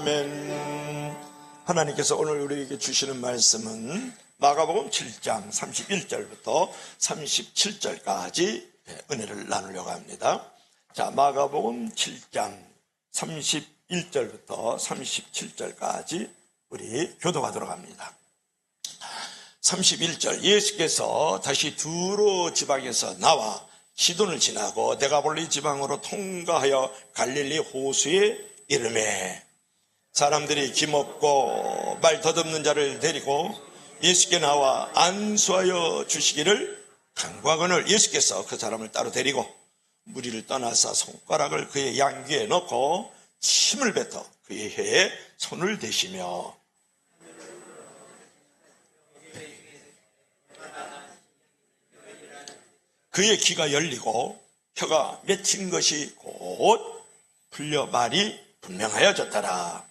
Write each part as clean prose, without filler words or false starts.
아멘. 하나님께서 오늘 우리에게 주시는 말씀은 마가복음 7장 31절부터 37절까지 은혜를 나누려고 합니다. 자, 마가복음 7장 31절부터 37절까지 우리 교도하도록 합니다. 31절, 예수께서 다시 두로 지방에서 나와 시돈을 지나고 데가볼리 지방으로 통과하여 갈릴리 호수에 이르매 사람들이 기먹고 말 더듬는 자를 데리고 예수께 나와 안수하여 주시기를 간구하거늘 예수께서 그 사람을 따로 데리고 무리를 떠나서 손가락을 그의 양귀에 넣고 침을 뱉어 그의 혀에 손을 대시며 그의 귀가 열리고 혀가 맺힌 것이 곧 풀려 말이 분명하여졌더라.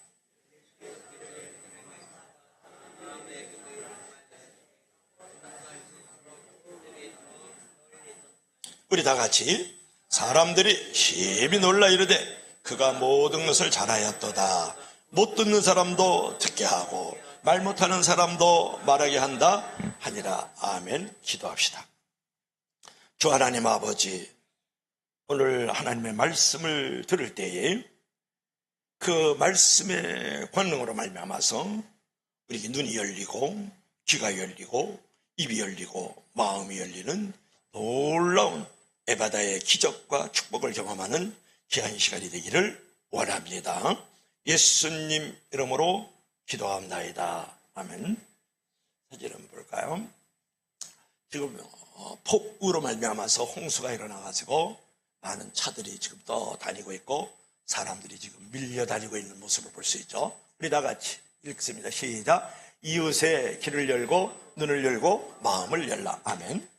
우리 다 같이 사람들이 심히 놀라 이르되 그가 모든 것을 잘하였도다. 못 듣는 사람도 듣게 하고 말 못하는 사람도 말하게 한다 하니라. 아멘. 기도합시다. 주 하나님 아버지, 오늘 하나님의 말씀을 들을 때에 그 말씀의 권능으로 말미암아서 우리에게 눈이 열리고 귀가 열리고 입이 열리고 마음이 열리는 놀라운 에바다의 기적과 축복을 경험하는 귀한 시간이 되기를 원합니다. 예수님 이름으로 기도합나이다. 아멘. 사진 한번 볼까요? 지금 폭우로 말미암아서 홍수가 일어나가지고 많은 차들이 지금 떠다니고 있고 사람들이 지금 밀려다니고 있는 모습을 볼 수 있죠. 우리 다 같이 읽습니다. 시작. 이웃의 귀를 열고 눈을 열고 마음을 열라. 아멘.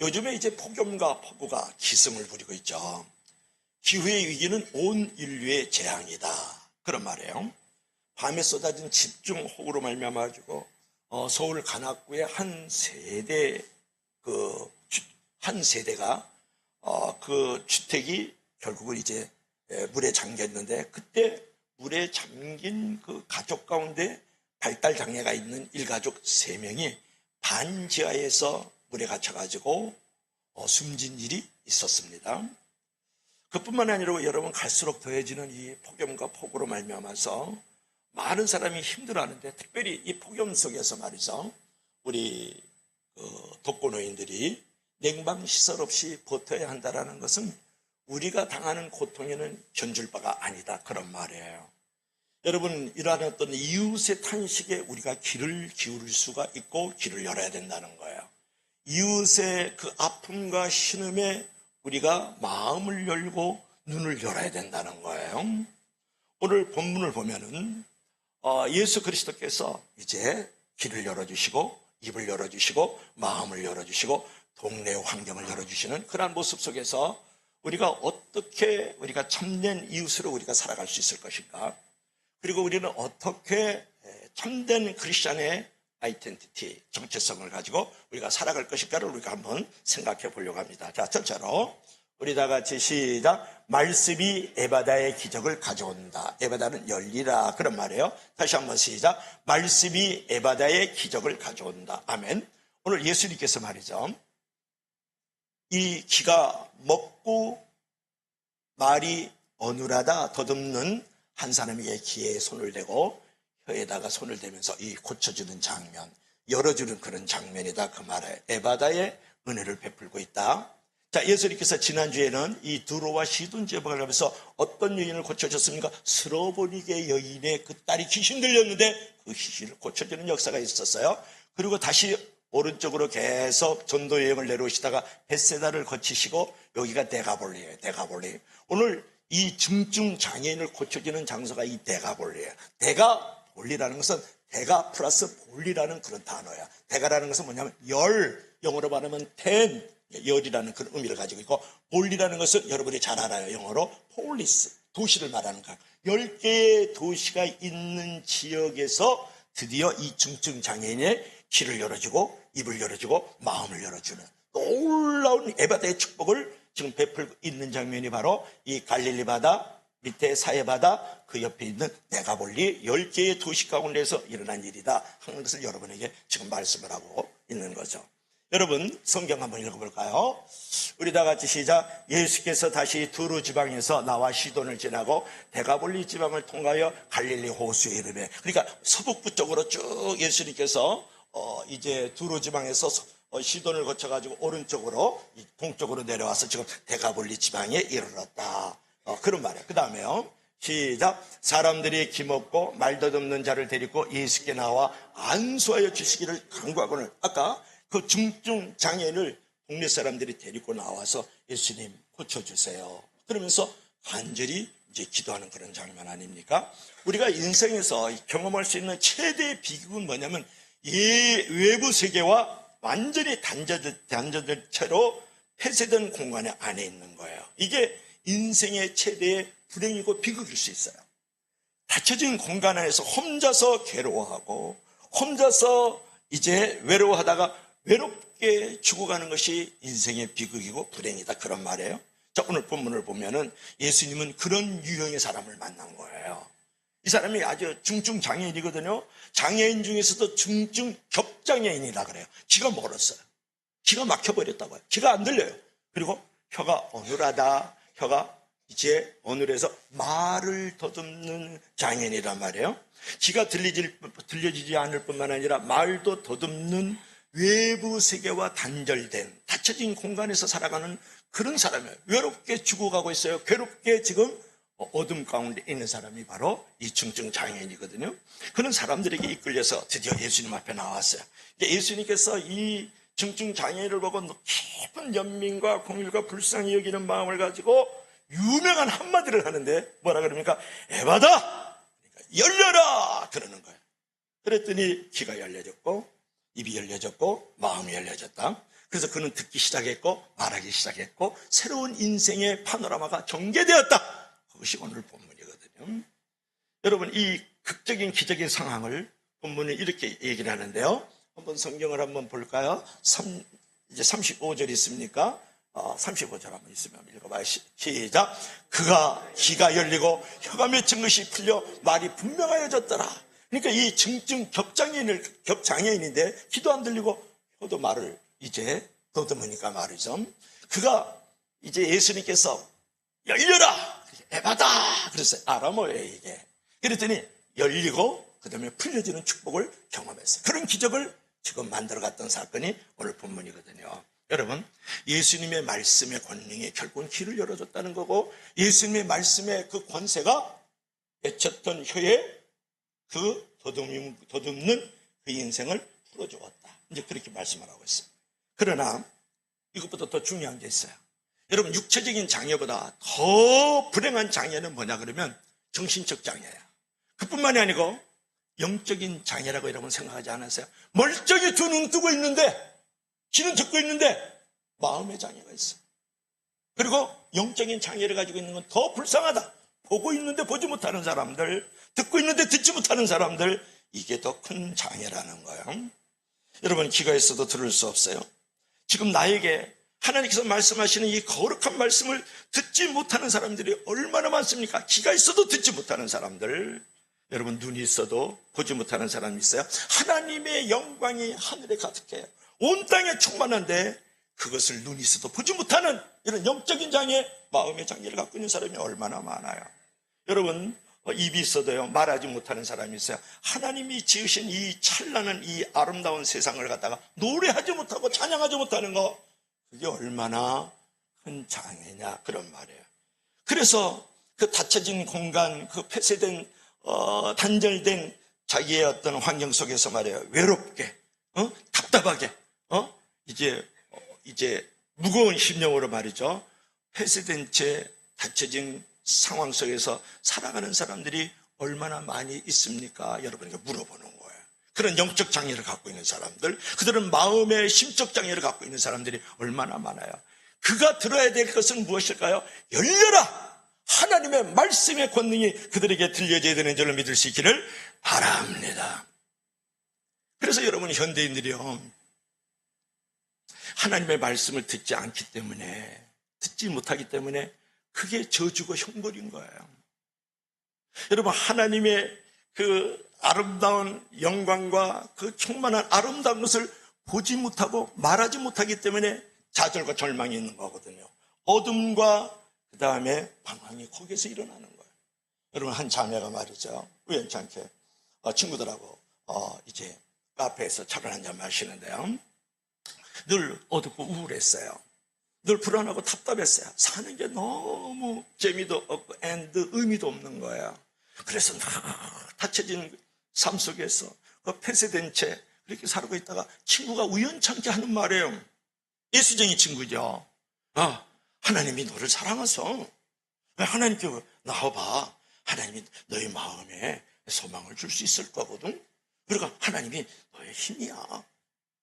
요즘에 이제 폭염과 폭우가 기승을 부리고 있죠. 기후의 위기는 온 인류의 재앙이다. 그런 말이에요. 밤에 쏟아진 집중호우로 말미암아가지고 서울 관악구의 한 세대가 그 주택이 결국은 이제 물에 잠겼는데 그때 물에 잠긴 그 가족 가운데 발달 장애가 있는 일가족 3명이 반지하에서 물에 갇혀가지고 숨진 일이 있었습니다. 그뿐만 아니라 여러분 갈수록 더해지는 이 폭염과 폭우로 말미암아서 많은 사람이 힘들어하는데 특별히 이 폭염 속에서 말이죠. 우리 독거노인들이 냉방시설 없이 버텨야 한다는 것은 우리가 당하는 고통에는 견줄 바가 아니다. 그런 말이에요. 여러분, 이러한 어떤 이웃의 탄식에 우리가 귀를 기울일 수가 있고 귀를 열어야 된다는 거예요. 이웃의 그 아픔과 신음에 우리가 마음을 열고 눈을 열어야 된다는 거예요. 오늘 본문을 보면은 예수 그리스도께서 이제 귀를 열어주시고 입을 열어주시고 마음을 열어주시고 동네의 환경을 열어주시는 그러한 모습 속에서 우리가 어떻게 우리가 참된 이웃으로 우리가 살아갈 수 있을 것인가, 그리고 우리는 어떻게 참된 크리스찬의 아이덴티티, 정체성을 가지고 우리가 살아갈 것인가를 우리가 한번 생각해 보려고 합니다. 자, 첫째로 우리 다 같이 시작. 말씀이 에바다의 기적을 가져온다. 에바다는 열리라 그런 말이에요. 다시 한번 시작. 말씀이 에바다의 기적을 가져온다. 아멘. 오늘 예수님께서 말이죠, 이 귀가 먹고 말이 어눌하다 더듬는 한 사람에게 귀에 손을 대고 혀에다가 손을 대면서 이 고쳐주는 장면, 열어주는 그런 장면이다 그 말에 에바다의 은혜를 베풀고 있다. 자, 예수님께서 지난주에는 이 두로와 시돈 지방을 하면서 어떤 여인을 고쳐줬습니까? 스로보니게 여인의 그 딸이 귀신 들렸는데 그 귀신을 고쳐주는 역사가 있었어요. 그리고 다시 오른쪽으로 계속 전도 여행을 내려오시다가 벳세다를 거치시고 여기가 데가볼리예요. 데가볼리. 오늘 이 중증 장애인을 고쳐주는 장소가 이 데가볼리예요. 데가볼리라는 것은 데가 플러스 볼리라는 그런 단어야. 데가라는 것은 뭐냐면 열, 영어로 말하면 10, 열이라는 그런 의미를 가지고 있고, 볼리라는 것은 여러분이 잘 알아요. 영어로 폴리스, 도시를 말하는 거야. 10개의 도시가 있는 지역에서 드디어 이 중증 장애인의 귀를 열어주고 입을 열어주고 마음을 열어주는 놀라운 에바다의 축복을 지금 베풀고 있는 장면이 바로 이 갈릴리 바다 밑에 사해바다, 그 옆에 있는 네가볼리 10개의 도시 가운데서 일어난 일이다 하는 것을 여러분에게 지금 말씀을 하고 있는 거죠. 여러분 성경 한번 읽어볼까요? 우리 다 같이 시작. 예수께서 다시 두루 지방에서 나와 시돈을 지나고 데가볼리 지방을 통하여 갈릴리 호수에 이르매, 그러니까 서북부 쪽으로 쭉 예수님께서 이제 두루 지방에서 시돈을 거쳐가지고 오른쪽으로 동쪽으로 내려와서 지금 데가볼리 지방에 이르렀다. 그런 말이에요. 그 다음에요. 시작. 사람들이 기먹고 말덧없는 자를 데리고 예수께 나와 안수하여 주시기를 간구하고는, 아까 그 중증 장애인을 동네 사람들이 데리고 나와서 예수님 고쳐주세요 그러면서 간절히 이제 기도하는 그런 장면 아닙니까? 우리가 인생에서 경험할 수 있는 최대의 비극은 뭐냐면 외부 세계와 완전히 단절된 채로 폐쇄된 공간 안에 있는 거예요. 이게 인생의 최대의 불행이고 비극일 수 있어요. 닫혀진 공간 안에서 혼자서 괴로워하고 혼자서 이제 외로워하다가 외롭게 죽어가는 것이 인생의 비극이고 불행이다, 그런 말이에요. 자, 오늘 본문을 보면은 예수님은 그런 유형의 사람을 만난 거예요. 이 사람이 아주 중증 장애인이거든요. 장애인 중에서도 중증 겹장애인이라 그래요. 귀가 멀었어요. 귀가 막혀버렸다고요. 귀가 안 들려요. 그리고 혀가 어눌하다. 혀가 이제 어눌해서 말을 더듬는 장애인이란 말이에요. 귀가 들려지지 않을 뿐만 아니라 말도 더듬는 외부 세계와 단절된 닫혀진 공간에서 살아가는 그런 사람이에요. 외롭게 죽어가고 있어요. 괴롭게 지금 어둠 가운데 있는 사람이 바로 이 중증 장애인이거든요. 그런 사람들에게 이끌려서 드디어 예수님 앞에 나왔어요. 예수님께서 이 중증 장애인을 보고 깊은 연민과 공일과 불쌍히 여기는 마음을 가지고 유명한 한마디를 하는데 뭐라 그럽니까? 에바다! 그러니까 열려라! 그러는 거예요. 그랬더니 귀가 열려졌고 입이 열려졌고 마음이 열려졌다. 그래서 그는 듣기 시작했고 말하기 시작했고 새로운 인생의 파노라마가 전개되었다. 그것이 오늘 본문이거든요. 여러분, 이 극적인 기적인 상황을 본문은 이렇게 얘기를 하는데요. 한번 성경을 한번 볼까요? 이제 35절 있습니까? 35절 한번 있으면 읽어봐요. 시작. 그가 귀가 열리고 혀가 맺힌 것이 풀려 말이 분명하여졌더라. 그러니까 이 중증 겹장애인인데 귀도 안 들리고 혀도 말을 이제 더듬으니까 말이죠. 그가 이제 예수님께서 열려라! 에바다! 그랬어요. 아람어예요, 이게. 그랬더니 열리고 그 다음에 풀려지는 축복을 경험했어요. 그런 기적을 지금 만들어갔던 사건이 오늘 본문이거든요. 여러분, 예수님의 말씀의 권능이 결국은 길을 열어줬다는 거고, 예수님의 말씀의 그 권세가 맺혔던 혀에 그 더듬는 그 인생을 풀어주었다. 이제 그렇게 말씀을 하고 있어요. 그러나 이것보다 더 중요한 게 있어요. 여러분, 육체적인 장애보다 더 불행한 장애는 뭐냐 그러면 정신적 장애야. 그뿐만이 아니고 영적인 장애라고 여러분 생각하지 않으세요? 멀쩡히 두 눈 뜨고 있는데, 귀는 듣고 있는데 마음의 장애가 있어. 그리고 영적인 장애를 가지고 있는 건 더 불쌍하다. 보고 있는데 보지 못하는 사람들, 듣고 있는데 듣지 못하는 사람들, 이게 더 큰 장애라는 거예요. 여러분, 귀가 있어도 들을 수 없어요. 지금 나에게 하나님께서 말씀하시는 이 거룩한 말씀을 듣지 못하는 사람들이 얼마나 많습니까? 귀가 있어도 듣지 못하는 사람들. 여러분, 눈이 있어도 보지 못하는 사람이 있어요. 하나님의 영광이 하늘에 가득해요. 온 땅에 충만한데 그것을 눈이 있어도 보지 못하는 이런 영적인 장애, 마음의 장애를 갖고 있는 사람이 얼마나 많아요. 여러분, 입이 있어도요 말하지 못하는 사람이 있어요. 하나님이 지으신 이 찬란한 이 아름다운 세상을 갖다가 노래하지 못하고 찬양하지 못하는 거, 그게 얼마나 큰 장애냐, 그런 말이에요. 그래서 그 닫혀진 공간, 그 폐쇄된 단절된 자기의 어떤 환경 속에서 말이에요, 외롭게 답답하게 이제 무거운 심령으로 말이죠, 폐쇄된 채 닫혀진 상황 속에서 살아가는 사람들이 얼마나 많이 있습니까? 여러분에게 물어보는 거예요. 그런 영적 장애를 갖고 있는 사람들, 그들은 마음의 심적 장애를 갖고 있는 사람들이 얼마나 많아요. 그가 들어야 될 것은 무엇일까요? 열려라! 하나님의 말씀의 권능이 그들에게 들려져야 되는 줄을 믿을 수 있기를 바랍니다. 그래서 여러분, 현대인들이요, 하나님의 말씀을 듣지 못하기 때문에 그게 저주고 형벌인 거예요. 여러분, 하나님의 그 아름다운 영광과 그 충만한 아름다운 것을 보지 못하고 말하지 못하기 때문에 좌절과 절망이 있는 거거든요. 어둠과 그 다음에 방황이 거기에서 일어나는 거예요. 여러분, 한 자매가 말이죠, 우연치 않게 친구들하고 이제 카페에서 차를 한잔 마시는데요, 늘 어둡고 우울했어요. 늘 불안하고 답답했어요. 사는 게 너무 재미도 없고 의미도 없는 거예요. 그래서 닫혀진 삶 속에서 폐쇄된 채 그렇게 살고 있다가 친구가 우연찮게 하는 말이에요. 예수쟁이 친구죠. 하나님이 너를 사랑해서 하나님께 나와봐. 하나님이 너의 마음에 소망을 줄 수 있을 거거든. 그러니까 하나님이 너의 힘이야.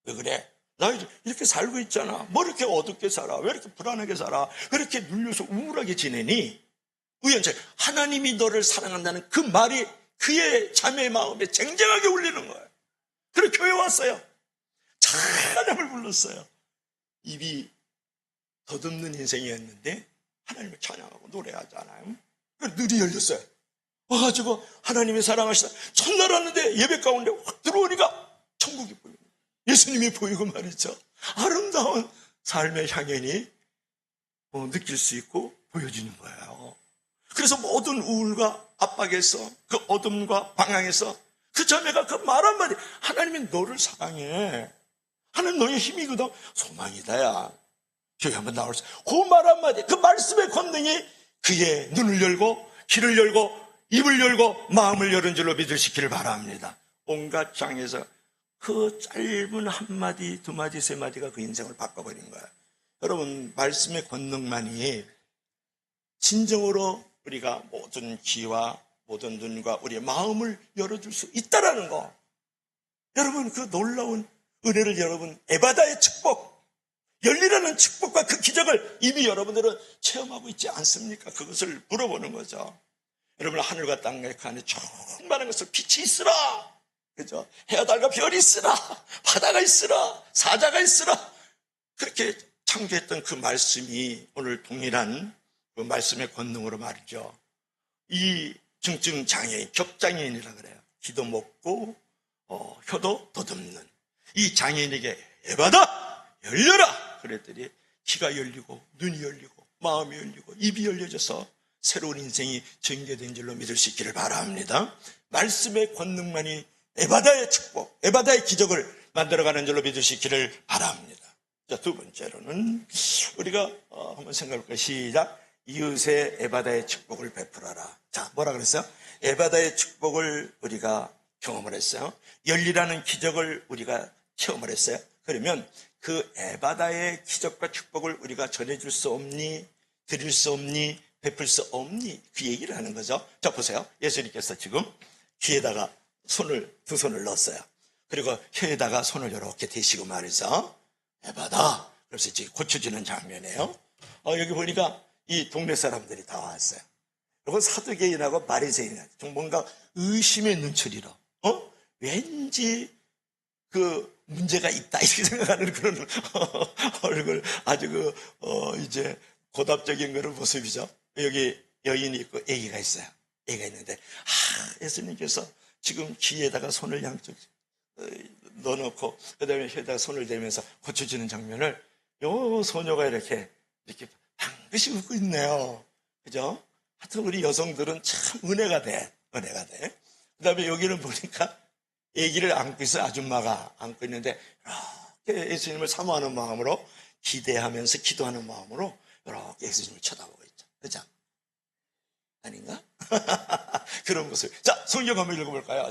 왜 그래? 나 이렇게 살고 있잖아. 뭐 이렇게 어둡게 살아? 왜 이렇게 불안하게 살아? 왜 이렇게 눌려서 우울하게 지내니? 우연찮게 하나님이 너를 사랑한다는 그 말이 그의 자매의 마음에 쟁쟁하게 울리는 거예요. 그래서 교회 왔어요. 하나님을 불렀어요. 입이 더듬는 인생이었는데 하나님을 찬양하고 노래하잖아요. 눈이 열렸어요. 와가지고 하나님의 사랑하시다. 첫날 왔는데 예배 가운데 확 들어오니까 천국이 보이고 예수님이 보이고 말이죠. 아름다운 삶의 향연이 느낄 수 있고 보여지는 거예요. 그래서 모든 우울과 압박에서 그 어둠과 방황에서 그 자매가 그 말 한마디, 하나님이 너를 사랑해. 하나님 너의 힘이거든. 소망이다야. 교회 한번 나올수. 그 말 한마디, 그 말씀의 권능이 그의 눈을 열고 귀를 열고 입을 열고 마음을 열은 줄로 믿으시기를 바랍니다. 온갖 장에서 그 짧은 한마디, 두마디, 세마디가 그 인생을 바꿔버린 거예요. 여러분, 말씀의 권능만이 진정으로 우리가 모든 귀와 모든 눈과 우리의 마음을 열어줄 수 있다라는 거. 여러분, 그 놀라운 은혜를 여러분, 에바다의 축복, 열리라는 축복과 그 기적을 이미 여러분들은 체험하고 있지 않습니까? 그것을 물어보는 거죠. 여러분, 하늘과 땅의 그 안에 충만한 것을 빛이 있으라. 그죠? 해와 달과 별이 있으라. 바다가 있으라. 사자가 있으라. 그렇게 창조했던 그 말씀이 오늘 동일한 그 말씀의 권능으로 말이죠. 이 중증 장애인, 격장애인이라 그래요. 귀도 먹고 혀도 더듬는 이 장애인에게 에바다 열려라 그랬더니 귀가 열리고 눈이 열리고 마음이 열리고 입이 열려져서 새로운 인생이 전개된 줄로 믿을 수 있기를 바랍니다. 말씀의 권능만이 에바다의 축복, 에바다의 기적을 만들어가는 줄로 믿을 수 있기를 바랍니다. 자, 두 번째로는 우리가 한번 생각해볼까요? 시작. 이웃의 에바다의 축복을 베풀어라. 자, 뭐라 그랬어요? 에바다의 축복을 우리가 경험을 했어요. 열리라는 기적을 우리가 체험을 했어요. 그러면 그 에바다의 기적과 축복을 우리가 전해줄 수 없니? 드릴 수 없니? 베풀 수 없니? 그 얘기를 하는 거죠. 자, 보세요. 예수님께서 지금 귀에다가 두 손을 넣었어요. 그리고 혀에다가 손을 이렇게 대시고 말해서 에바다. 그래서 지금 고쳐지는 장면이에요. 여기 보니까 이 동네 사람들이 다 왔어요. 그리고 사두개인하고 바리새인하고 좀 뭔가 의심의 눈초리로 왠지 그 문제가 있다 이렇게 생각하는 그런 얼굴, 아주 이제 고답적인 그런 모습이죠. 여기 여인이 있고 아기가 있어요. 아기가 있는데 예수님께서 지금 귀에다가 손을 양쪽 넣어놓고 그다음에 혀에다가 손을 대면서 고쳐지는 장면을 요 소녀가 이렇게 반드시 웃고 있네요. 그죠? 하여튼 우리 여성들은 참 은혜가 돼. 그 다음에 여기는 보니까 아기를 안고 있어. 아줌마가 안고 있는데 이렇게 예수님을 사모하는 마음으로 기대하면서 기도하는 마음으로 이렇게 예수님을 쳐다보고 있죠. 그죠? 아닌가? 그런 모습. 자, 성경 한번 읽어볼까요?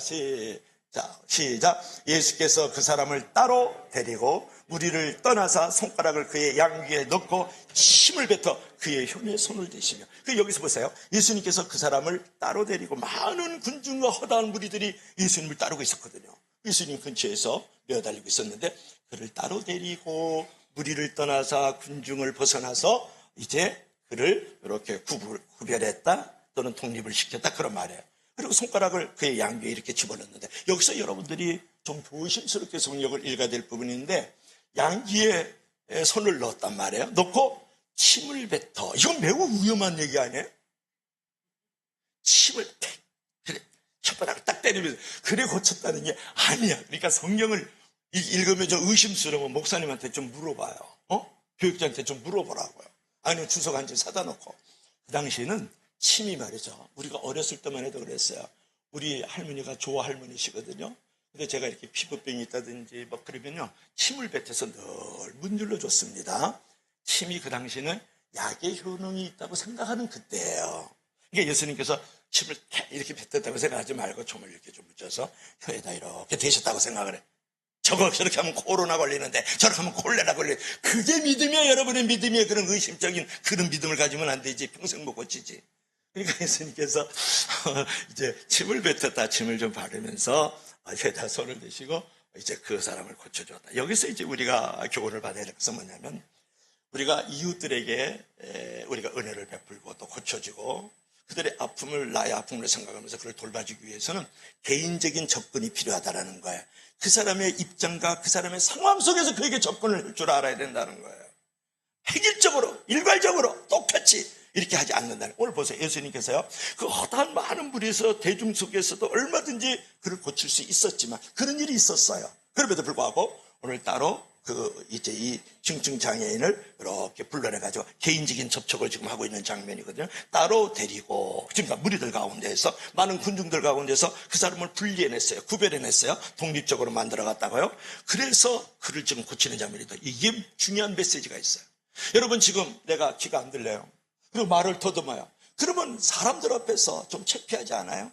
시작. 예수께서 그 사람을 따로 데리고 무리를 떠나사 손가락을 그의 양귀에 넣고 침을 뱉어 그의 흉에 손을 대시며. 여기서 보세요. 예수님께서 그 사람을 따로 데리고 많은 군중과 허다한 무리들이 예수님을 따르고 있었거든요. 예수님 근처에서 매어달리고 있었는데 그를 따로 데리고 무리를 떠나사 군중을 벗어나서 이제 그를 이렇게 구별했다 또는 독립을 시켰다 그런 말이에요. 그리고 손가락을 그의 양귀에 이렇게 집어넣는데 여기서 여러분들이 좀 조심스럽게 성경을 읽어야 될 부분인데 양귀에 손을 넣었단 말이에요. 넣고 침을 뱉어. 이건 매우 위험한 얘기 아니에요? 침을 혓바닥을 딱 때리면서 그래 고쳤다는 게 아니야. 그러니까 성경을 읽으면 좀 의심스러우면 목사님한테 좀 물어봐요. 교육자한테 좀 물어보라고요. 아니면 주석 한 줄 사다 놓고. 그 당시에는 침이 말이죠. 우리가 어렸을 때만 해도 그랬어요. 우리 할머니가 조화 할머니시거든요. 근데 제가 이렇게 피부병이 있다든지 뭐 그러면요, 침을 뱉어서 늘 문질러 줬습니다. 침이 그 당시에는 약의 효능이 있다고 생각하는 그때예요. 그러니까 예수님께서 침을 이렇게 뱉었다고 생각하지 말고 좀을 이렇게 좀 묻혀서 혀에다 이렇게 대셨다고 생각을 해. 저렇게 하면 코로나 걸리는데 저렇게 하면 콜레라 걸리는데 그게 믿음이야. 여러분의 믿음이야. 그런 의심적인 그런 믿음을 가지면 안 되지. 평생 못 고치지. 그러니까 예수님께서 이제 침을 뱉었다. 침을 좀 바르면서 혀에다 손을 대시고 이제 그 사람을 고쳐줬다. 여기서 이제 우리가 교훈을 받아야 될 것은 뭐냐면, 우리가 이웃들에게 우리가 은혜를 베풀고 또 고쳐주고 그들의 아픔을, 나의 아픔을 생각하면서 그를 돌봐주기 위해서는 개인적인 접근이 필요하다는 거예요. 그 사람의 입장과 그 사람의 상황 속에서 그에게 접근을 할 줄 알아야 된다는 거예요. 획일적으로, 일괄적으로 똑같이 이렇게 하지 않는다는. 오늘 보세요. 예수님께서요, 그 허다한 많은 무리에서 대중 속에서도 얼마든지 그를 고칠 수 있었지만 그런 일이 있었어요. 그럼에도 불구하고 오늘 따로 이제 이 중증 장애인을 이렇게 불러내가지고 개인적인 접촉을 지금 하고 있는 장면이거든요. 따로 데리고, 그러니까 무리들 가운데에서, 많은 군중들 가운데서 그 사람을 분리해냈어요. 구별해냈어요. 독립적으로 만들어갔다고요. 그래서 그를 지금 고치는 장면이다. 이게 중요한 메시지가 있어요. 여러분, 지금 내가 귀가 안 들려요. 그리고 말을 더듬어요. 그러면 사람들 앞에서 좀 창피하지 않아요?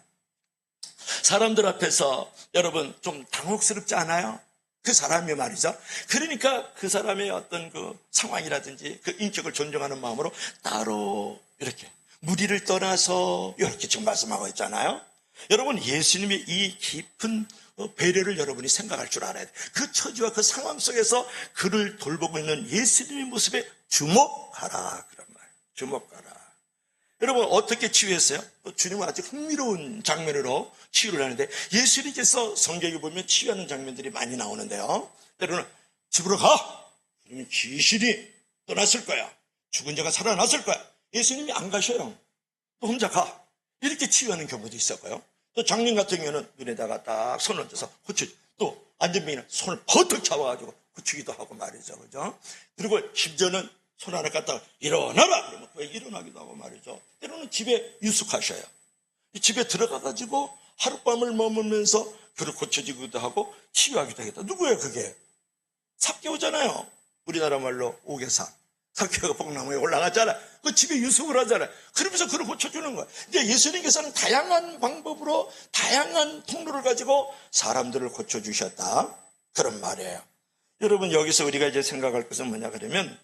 사람들 앞에서 여러분 좀 당혹스럽지 않아요? 그 사람이 말이죠. 그러니까 그 사람의 어떤 그 상황이라든지 그 인격을 존중하는 마음으로 따로 이렇게 무리를 떠나서 이렇게 지금 말씀하고 있잖아요. 여러분, 예수님의 이 깊은 배려를 여러분이 생각할 줄 알아야 돼요. 그 처지와 그 상황 속에서 그를 돌보고 있는 예수님의 모습에 주목하라, 그런 말. 주목하라. 여러분, 어떻게 치유했어요? 주님은 아주 흥미로운 장면으로 치유를 하는데, 예수님께서 성경에 보면 치유하는 장면들이 많이 나오는데요, 때로는 집으로 가! 그러면 귀신이 떠났을 거야. 죽은 자가 살아났을 거야. 예수님이 안 가셔요. 또 혼자 가. 이렇게 치유하는 경우도 있었고요. 또 장님 같은 경우는 눈에다가 딱 손을 얹어서 고쳐, 또 안전병이는 손을 버뜩 잡아가지고 고치기도 하고 말이죠. 그죠? 그리고 심지어는 손 하나 갖다가 일어나라! 그러면 왜 일어나기도 하고 말이죠. 때로는 집에 유숙하셔요. 집에 들어가가지고 하룻밤을 머물면서 그를 고쳐주기도 하고 치유하기도 하겠다. 누구예요, 그게? 삭개오잖아요. 우리나라 말로 오개사. 삭개오가 뽕나무에 올라갔잖아. 그 집에 유숙을 하잖아요. 그러면서 그를 고쳐주는 거야. 이제 예수님께서는 다양한 방법으로, 다양한 통로를 가지고 사람들을 고쳐주셨다, 그런 말이에요. 여러분, 여기서 우리가 이제 생각할 것은 뭐냐 그러면,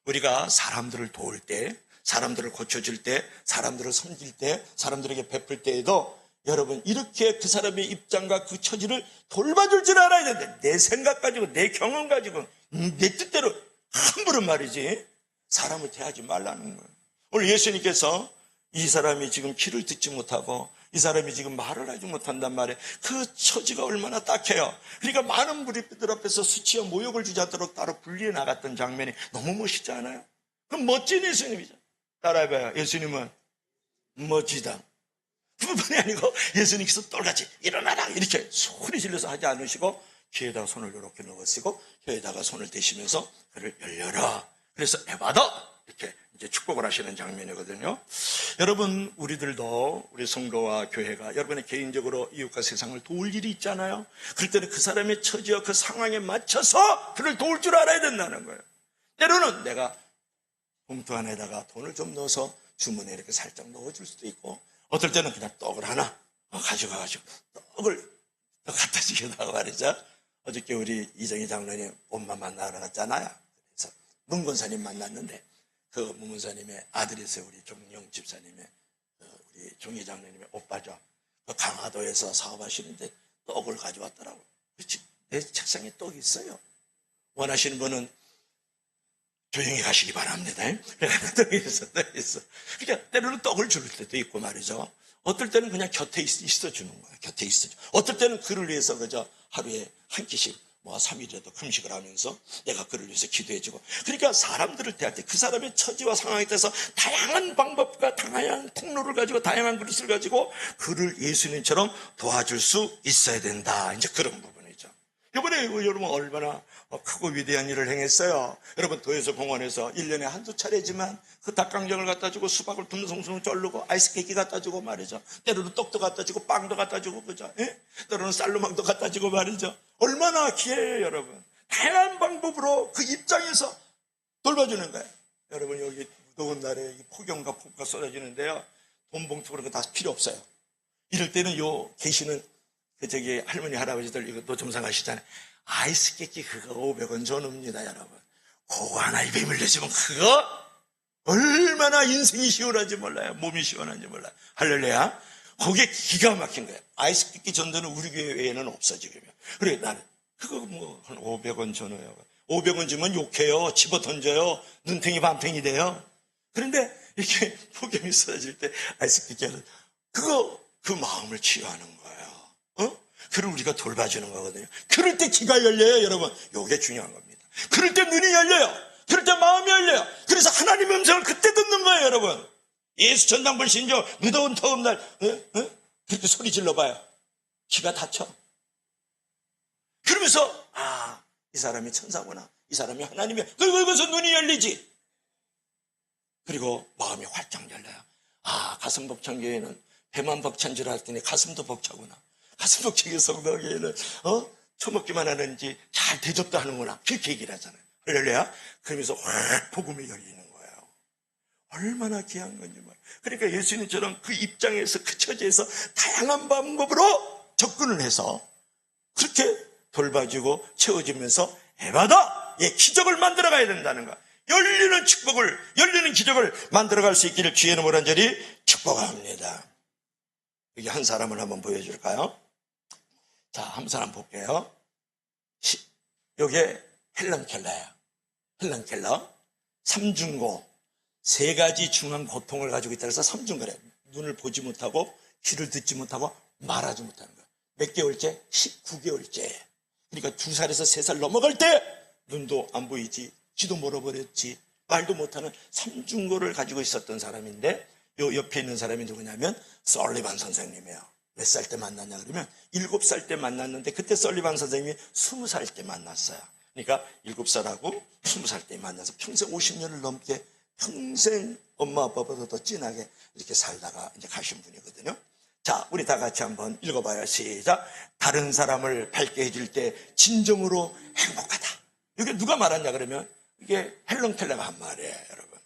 우리가 사람들을 도울 때, 사람들을 고쳐줄 때, 사람들을 섬길 때, 사람들에게 베풀 때에도 여러분, 이렇게 그 사람의 입장과 그 처지를 돌봐줄 줄 알아야 되는데, 내 생각 가지고, 내 경험 가지고, 내 뜻대로 함부로 말이지 사람을 대하지 말라는 거예요. 오늘 예수님께서 이 사람이 지금 귀를 듣지 못하고 이 사람이 지금 말을 하지 못한단 말이에요. 그 처지가 얼마나 딱해요. 그러니까 많은 무리들 앞에서 수치와 모욕을 주지 않도록 따로 분리해 나갔던 장면이 너무 멋있지 않아요? 그럼 멋진 예수님이죠. 따라해봐요. 예수님은 멋지다. 그뿐이 아니고 예수님께서 똘같이 일어나라 이렇게 소리 질러서 하지 않으시고 귀에다가 손을 이렇게 넣으시고 혀에다가 손을 대시면서 그를 열려라. 그래서 에바다 이렇게 이제 축복을 하시는 장면이거든요. 여러분, 우리들도 우리 성도와 교회가 여러분의 개인적으로 이웃과 세상을 도울 일이 있잖아요. 그럴 때는 그 사람의 처지와 그 상황에 맞춰서 그를 도울 줄 알아야 된다는 거예요. 때로는 내가 봉투 안에다가 돈을 좀 넣어서 주머니에 이렇게 살짝 넣어줄 수도 있고, 어떨 때는 그냥 떡을 하나 가져가가지고 떡을 갖다 주기도 하고 말이죠. 어저께 우리 이정희 장로님 엄마 만나러 갔잖아요. 그래서 문건사님 만났는데 그 문건사님의 아들이세요. 우리 종영 집사님의 우리 종희 장로님의 오빠죠. 그 강화도에서 사업하시는데 떡을 가져왔더라고요. 그렇지, 내 책상에 떡이 있어요. 원하시는 분은 조용히 가시기 바랍니다. 떡이 있어. 그러니까 때로는 떡을 줄 때도 있고 말이죠. 어떨 때는 그냥 곁에 있어 주는 거예요. 곁에 있어 줘. 어떨 때는 그를 위해서 그저 하루에 한 끼씩 뭐 3일이라도 금식을 하면서 내가 그를 위해서 기도해주고, 그러니까 사람들을 대할 때 그 사람의 처지와 상황에 따라서 다양한 방법과 다양한 통로를 가지고 다양한 그릇을 가지고 그를 예수님처럼 도와줄 수 있어야 된다. 이제 그런 부분이죠. 이번에 여러분 얼마나 크고 위대한 일을 행했어요. 여러분 도에서 공원에서 1년에 한두 차례지만 그 닭강정을 갖다 주고 수박을 듬성듬성 쩔르고 아이스케이크 갖다 주고 말이죠. 때로는 떡도 갖다 주고 빵도 갖다 주고, 그죠? 예? 때로는 쌀로망도 갖다 주고 말이죠. 얼마나 귀해요, 여러분. 다양한 방법으로 그 입장에서 돌봐주는 거예요. 여러분 여기 무더운 날에 폭염과 폭우가 쏟아지는데요, 돈 봉투 그런 거 다 필요 없어요. 이럴 때는 계시는 저기 할머니 할아버지들 이거 노점상 하시잖아요. 아이스케이크 그거 500원 줘놓습니다, 여러분. 그거 하나 입에 물려주면 그거 얼마나 인생이 시원한지 몰라요. 몸이 시원한지 몰라요. 할렐루야. 그게 기가 막힌 거예요. 아이스케이크 전도는 우리 교회 외에는 없어 지금요. 그래 나는 그거 뭐 한 500원 줘놔요. 500원 주면 욕해요. 집어 던져요. 눈탱이 밤탱이 돼요. 그런데 이렇게 폭염이 쏟아질 때 아이스케이크 하는 그거 그 마음을 치유하는 거예요. 그를 우리가 돌봐주는 거거든요. 그럴 때 귀가 열려요, 여러분. 이게 중요한 겁니다. 그럴 때 눈이 열려요. 그럴 때 마음이 열려요. 그래서 하나님의 음성을 그때 듣는 거예요, 여러분. 예수 전당불 신조 무더운 더운 날 그렇게 소리 질러봐요. 귀가 닫혀. 그러면서 이 사람이 천사구나, 이 사람이 하나님이야. 그러고서 눈이 열리지. 그리고 마음이 활짝 열려요. 가슴 벅찬 교회는 배만 벅찬 줄 알았더니 가슴도 벅차구나. 가슴 벅차게 성도교회는 처먹기만 하는지 잘 대접도 하는구나. 그렇게 얘기를 하잖아요. 할렐루야. 그러면서 확 복음이 열리는 거예요. 얼마나 귀한 건지 말이에요. 그러니까 예수님처럼 그 입장에서 그 처지에서 다양한 방법으로 접근을 해서 그렇게 돌봐주고 채워주면서 에바다 기적을 만들어가야 된다는 거. 열리는 축복을, 열리는 기적을 만들어갈 수 있기를 주의 이름으로 간절히 축복합니다. 여기 한 사람을 한번 보여줄까요? 자, 한 사람 볼게요. 요게 헬런 켈러예요. 헬런 켈러. 삼중고. 3가지 중한 고통을 가지고 있다 그래서 삼중고래요. 눈을 보지 못하고 귀를 듣지 못하고 말하지 못하는 거예요. 몇 개월째? 19개월째. 그러니까 2살에서 3살 넘어갈 때 눈도 안 보이지, 귀도 멀어버렸지, 말도 못하는 삼중고를 가지고 있었던 사람인데, 요 옆에 있는 사람이 누구냐면 설리반 선생님이에요. 몇 살 때 만났냐 그러면 7살 때 만났는데, 그때 설리반 선생님이 20살 때 만났어요. 그러니까 7살하고 20살 때 만나서 평생 50년을 넘게 평생 엄마 아빠보다 더 진하게 이렇게 살다가 이제 가신 분이거든요. 자, 우리 다 같이 한번 읽어봐요. 시작. 다른 사람을 밝게 해줄 때 진정으로 행복하다. 이게 누가 말하냐 그러면 이게 헬런 켈러가 한 말이에요, 여러분.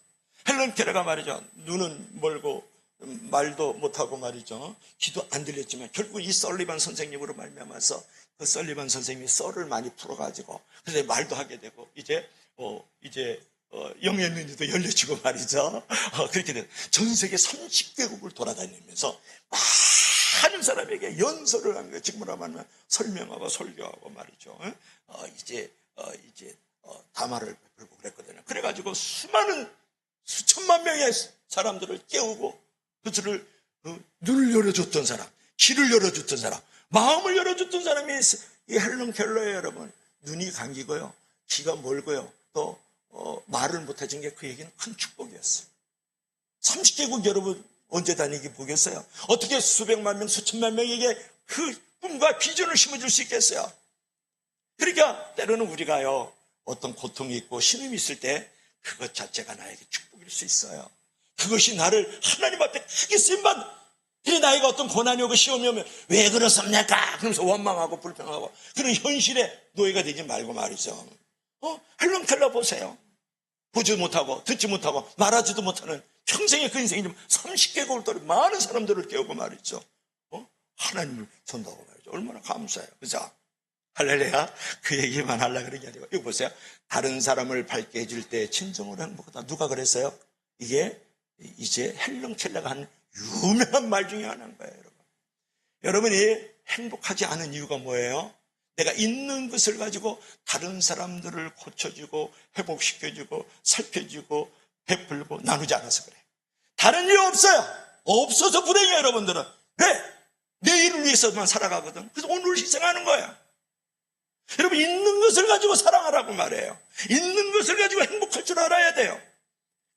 헬런 켈러가 말이죠. 눈은 멀고 말도 못하고 말이죠. 귀도 안 들렸지만 결국 이 설리반 선생님으로 말미암아서 그 설리반 선생님이 썰을 많이 풀어가지고 그래서 말도 하게 되고 이제 영의 눈이도 열려지고 말이죠. 그렇게 된 전 세계 30개국을 돌아다니면서 많은 사람에게 연설을 한 거예요. 지금으로 말하면 설명하고 설교하고 말이죠. 이제 담화를 베풀고 그랬거든요. 그래가지고 수천만 명의 사람들을 깨우고 그들을 눈을 열어줬던 사람, 귀를 열어줬던 사람, 마음을 열어줬던 사람이 이 헬런 켈러예요, 여러분. 눈이 감기고요, 귀가 멀고요, 또 말을 못해준 게 그에게는 큰 축복이었어요. 30개국 여러분 언제 다니기 보겠어요? 어떻게 수백만 명, 수천만 명에게 그 꿈과 비전을 심어줄 수 있겠어요? 그러니까 때로는 우리가요, 어떤 고통이 있고 신음이 있을 때 그것 자체가 나에게 축복일 수 있어요. 그것이 나를 하나님 앞에 크게 쓰임받는. 그래, 나에게 어떤 고난이 오고 시험이 오면 왜 그렇습니까? 그러면서 원망하고 불평하고 그런 현실의 노예가 되지 말고 말이죠. 헬런 켈러 보세요. 보지 못하고 듣지 못하고 말하지도 못하는 평생의 그 인생이 30개국을 돌아 많은 사람들을 깨우고 말이죠. 하나님을 전도하고 말이죠. 얼마나 감사해요. 그죠? 할렐루야. 그 얘기만 하려고 그런 게 아니고, 이거 보세요. 다른 사람을 밝게 해줄 때 진정으로 행복하다. 누가 그랬어요? 이게 이제 헬런 켈러가 한 유명한 말 중에 하나인 거예요, 여러분. 여러분이 행복하지 않은 이유가 뭐예요? 내가 있는 것을 가지고 다른 사람들을 고쳐주고 회복시켜주고 살펴주고 베풀고 나누지 않아서 그래. 다른 이유 없어요. 없어서 불행해요, 여러분들은. 왜? 내일을 위해서만 살아가거든. 그래서 오늘 희생하는 거야. 여러분, 있는 것을 가지고 사랑하라고 말해요. 있는 것을 가지고 행복할 줄 알아야 돼요.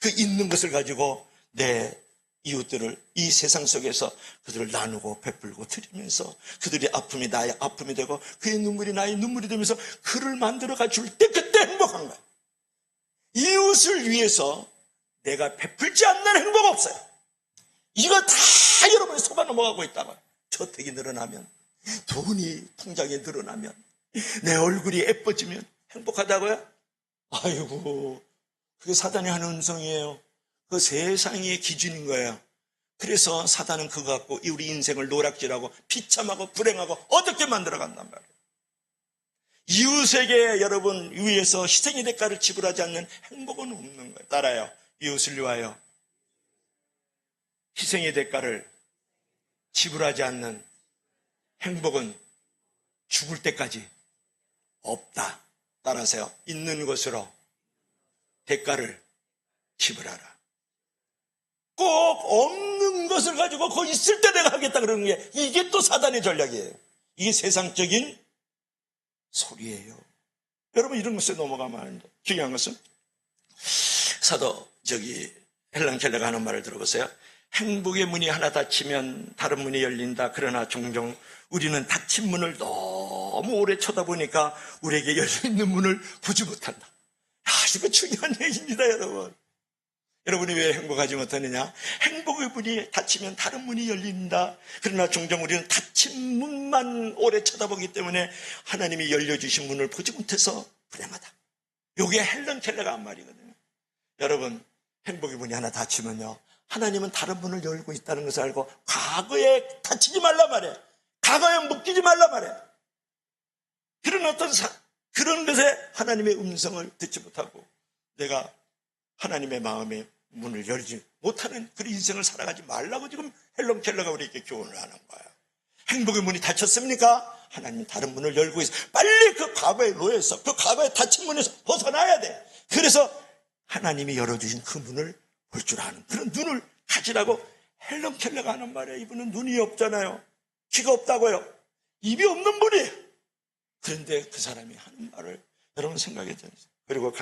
그 있는 것을 가지고 내 이웃들을 이 세상 속에서 그들을 나누고 베풀고 드리면서 그들의 아픔이 나의 아픔이 되고 그의 눈물이 나의 눈물이 되면서 그를 만들어가 줄 때 그때 행복한 거예요. 이웃을 위해서 내가 베풀지 않는 행복 없어요. 이거 다 여러분이 속아 넘어가고 있다고요. 저택이 늘어나면, 돈이 통장에 늘어나면, 내 얼굴이 예뻐지면 행복하다고요? 아이고, 그게 사단이 하는 음성이에요. 그 세상의 기준인 거예요. 그래서 사단은 그거 갖고 우리 인생을 노략질하고 비참하고 불행하고 어둡게 만들어간단 말이에요. 이웃에게 여러분 위해서 희생의 대가를 지불하지 않는 행복은 없는 거예요. 따라요. 이웃을 위하여 희생의 대가를 지불하지 않는 행복은 죽을 때까지 없다. 따라서요. 있는 것으로 대가를 지불하라. 꼭 없는 것을 가지고 거기 있을 때 내가 하겠다 그러는 게 이게 또 사단의 전략이에요. 이게 세상적인 소리예요. 여러분 이런 것에 넘어가면 안 돼요. 중요한 것은 사도 헬런 켈러가 하는 말을 들어보세요. 행복의 문이 하나 닫히면 다른 문이 열린다. 그러나 종종 우리는 닫힌 문을 너무 오래 쳐다보니까 우리에게 열려있는 문을 보지 못한다. 이거 중요한 얘기입니다, 여러분. 여러분이 왜 행복하지 못하느냐? 행복의 문이 닫히면 다른 문이 열린다. 그러나 종종 우리는 닫힌 문만 오래 쳐다보기 때문에 하나님이 열려주신 문을 보지 못해서 불행하다. 이게 헬런 켈러가 한 말이거든요. 여러분, 행복의 문이 하나 닫히면요, 하나님은 다른 문을 열고 있다는 것을 알고 과거에 닫히지 말라 말해. 과거에 묶이지 말라 말해. 그런 것에 하나님의 음성을 듣지 못하고 내가 하나님의 마음에 문을 열지 못하는 그런 인생을 살아가지 말라고 지금 헬런 켈러가 우리에게 교훈을 하는 거예요. 행복의 문이 닫혔습니까? 하나님은 다른 문을 열고 있어. 빨리 그 과거의 노예에서, 그 과거의 닫힌 문에서 벗어나야 돼. 그래서 하나님이 열어주신 그 문을 볼 줄 아는 그런 눈을 가지라고 헬런 켈러가 하는 말이에요. 이분은 눈이 없잖아요. 귀가 없다고요. 입이 없는 분이에요. 그런데 그 사람이 하는 말을 여러분 생각해 보세요. 그리고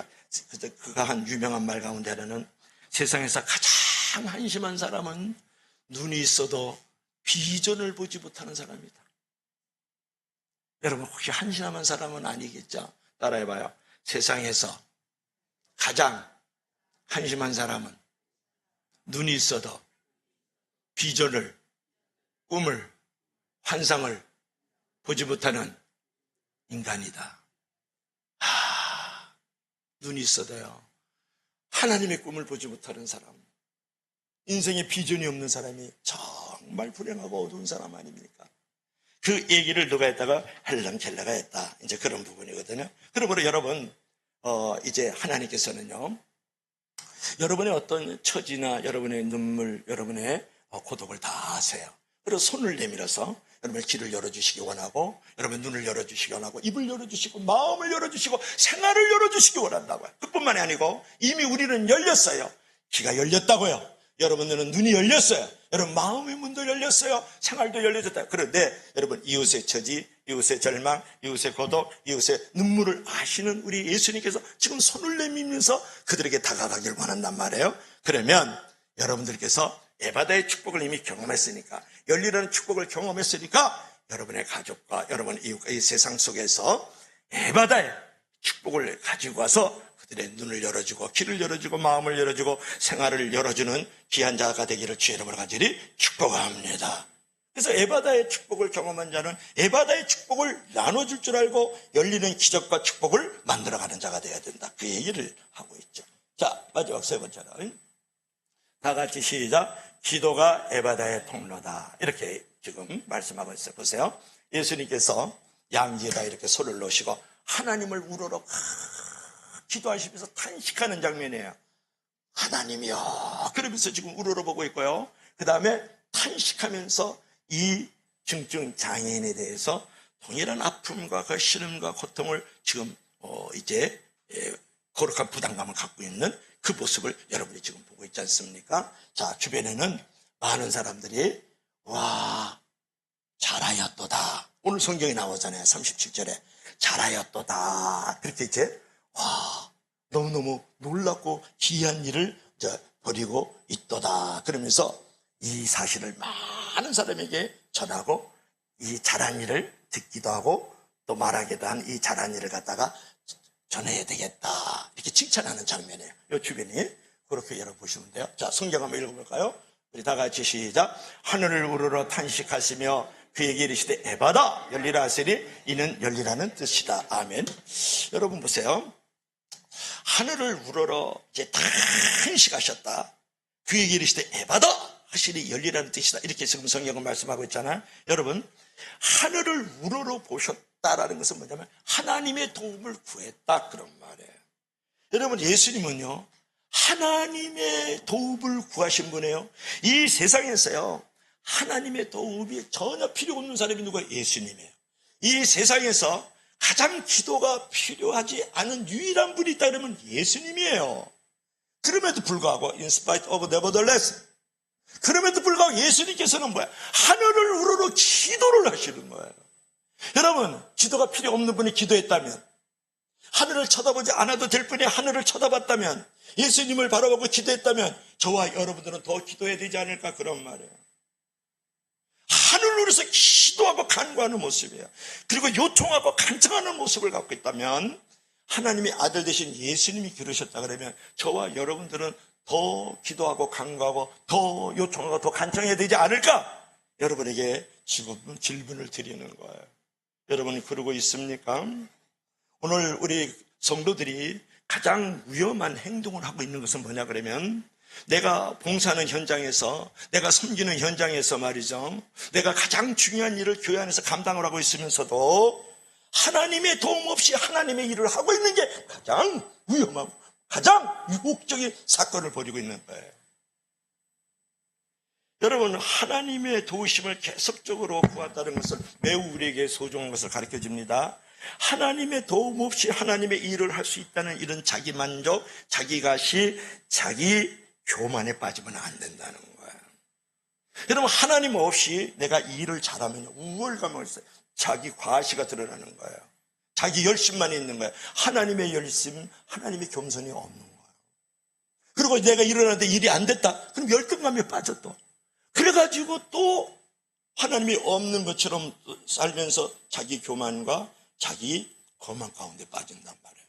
그가 한 유명한 말 가운데 하나는 세상에서 가장 한심한 사람은 눈이 있어도 비전을 보지 못하는 사람이다. 여러분 혹시 한심한 사람은 아니겠죠? 따라해봐요. 세상에서 가장 한심한 사람은 눈이 있어도 비전을, 꿈을, 환상을 보지 못하는 인간이다. 눈이 있어도요, 하나님의 꿈을 보지 못하는 사람, 인생에 비전이 없는 사람이 정말 불행하고 어두운 사람 아닙니까? 그 얘기를 누가 했다가 헬런 켈러가 했다. 이제 그런 부분이거든요. 그러므로 여러분, 이제 하나님께서는요, 여러분의 어떤 처지나 여러분의 눈물, 여러분의 고독을 다 아세요. 그래서 손을 내밀어서 여러분의 길을 열어주시기 원하고, 여러분의 눈을 열어주시기 원하고, 입을 열어주시고, 마음을 열어주시고, 생활을 열어주시기 원한다고요. 그뿐만이 아니고 이미 우리는 열렸어요. 귀가 열렸다고요. 여러분들은 눈이 열렸어요. 여러분 마음의 문도 열렸어요. 생활도 열려졌다. 그런데 여러분 이웃의 처지, 이웃의 절망, 이웃의 고독, 이웃의 눈물을 아시는 우리 예수님께서 지금 손을 내밀면서 그들에게 다가가길 원한단 말이에요. 그러면 여러분들께서 에바다의 축복을 이미 경험했으니까, 열리라는 축복을 경험했으니까 여러분의 가족과 여러분 이웃과 이 세상 속에서 에바다의 축복을 가지고 와서 그들의 눈을 열어주고 길을 열어주고 마음을 열어주고 생활을 열어주는 귀한 자가 되기를 주의 이름으로 간절히 축복합니다. 그래서 에바다의 축복을 경험한 자는 에바다의 축복을 나눠줄 줄 알고 열리는 기적과 축복을 만들어가는 자가 되어야 된다. 그 얘기를 하고 있죠. 자, 마지막 세 번째로 다 같이 시작. 기도가 에바다의 통로다. 이렇게 지금 말씀하고 있어요. 보세요. 예수님께서 양지에다 이렇게 손을 놓으시고 하나님을 우러러 기도하시면서 탄식하는 장면이에요. 하나님이요. 그러면서 지금 우러러보고 있고요. 그 다음에 탄식하면서 이 중증 장애인에 대해서 동일한 아픔과 그 시름과 고통을 지금 이제 거룩한 부담감을 갖고 있는 그 모습을 여러분이 지금 보고 있지 않습니까? 자, 주변에는 많은 사람들이 와, 잘하였도다. 오늘 성경에 나오잖아요. 37절에 잘하였도다. 그렇게 이제 너무너무 놀랍고 귀한 일을 이제 벌이고 있도다. 그러면서 이 사실을 많은 사람에게 전하고 이 잘한 일을 듣기도 하고 또 말하기도 한 이 잘한 일을 갖다가 전해야 되겠다. 이렇게 칭찬하는 장면이에요. 이 주변이. 그렇게 열어보시면 돼요. 자, 성경 한번 읽어볼까요? 우리 다 같이 시작. 하늘을 우러러 탄식하시며 그에게 이르시되 에바다 열리라 하시니 이는 열리라는 뜻이다. 아멘. 여러분 보세요. 하늘을 우러러 이제 탄식하셨다. 그에게 이르시되 에바다 하시니 열리라는 뜻이다. 이렇게 지금 성경은 말씀하고 있잖아요. 여러분, 하늘을 우러러 보셨다라는 것은 뭐냐면 하나님의 도움을 구했다, 그런 말이에요. 여러분, 예수님은요 하나님의 도움을 구하신 분이에요. 이 세상에서요 하나님의 도움이 전혀 필요 없는 사람이 누구예요? 예수님이에요. 이 세상에서 가장 기도가 필요하지 않은 유일한 분이 있다 그러면 예수님이에요. 그럼에도 불구하고 in spite of nevertheless, 그럼에도 불구하고 예수님께서는 뭐야? 하늘을 우러러 기도를 하시는 거예요. 여러분, 기도가 필요 없는 분이 기도했다면, 하늘을 쳐다보지 않아도 될 분이 하늘을 쳐다봤다면, 예수님을 바라보고 기도했다면 저와 여러분들은 더 기도해야 되지 않을까, 그런 말이에요. 하늘을 위해서 기도하고 간구하는 모습이에요. 그리고 요청하고 간청하는 모습을 갖고 있다면 하나님의 아들 되신 예수님이 그러셨다 그러면 저와 여러분들은 더 기도하고 간구하고 더 요청하고 더 간청해야 되지 않을까? 여러분에게 질문을 드리는 거예요. 여러분 그러고 있습니까? 오늘 우리 성도들이 가장 위험한 행동을 하고 있는 것은 뭐냐 그러면, 내가 봉사하는 현장에서, 내가 섬기는 현장에서 말이죠, 내가 가장 중요한 일을 교회 안에서 감당을 하고 있으면서도 하나님의 도움 없이 하나님의 일을 하고 있는 게 가장 위험하고 가장 유혹적인 사건을 벌이고 있는 거예요. 여러분, 하나님의 도우심을 계속적으로 구한다는 것은 매우 우리에게 소중한 것을 가르쳐 줍니다. 하나님의 도움 없이 하나님의 일을 할 수 있다는 이런 자기만족, 자기가시, 자기 교만에 빠지면 안 된다는 거예요. 여러분, 하나님 없이 내가 일을 잘하면 우월감을 있어요. 자기 과시가 드러나는 거예요. 자기 열심만 있는 거예요. 하나님의 열심, 하나님의 겸손이 없는 거예요. 그리고 내가 일어나는데 일이 안 됐다. 그럼 열등감에 빠져 또. 그래가지고 또 하나님이 없는 것처럼 살면서 자기 교만과 자기 거만 가운데 빠진단 말이에요.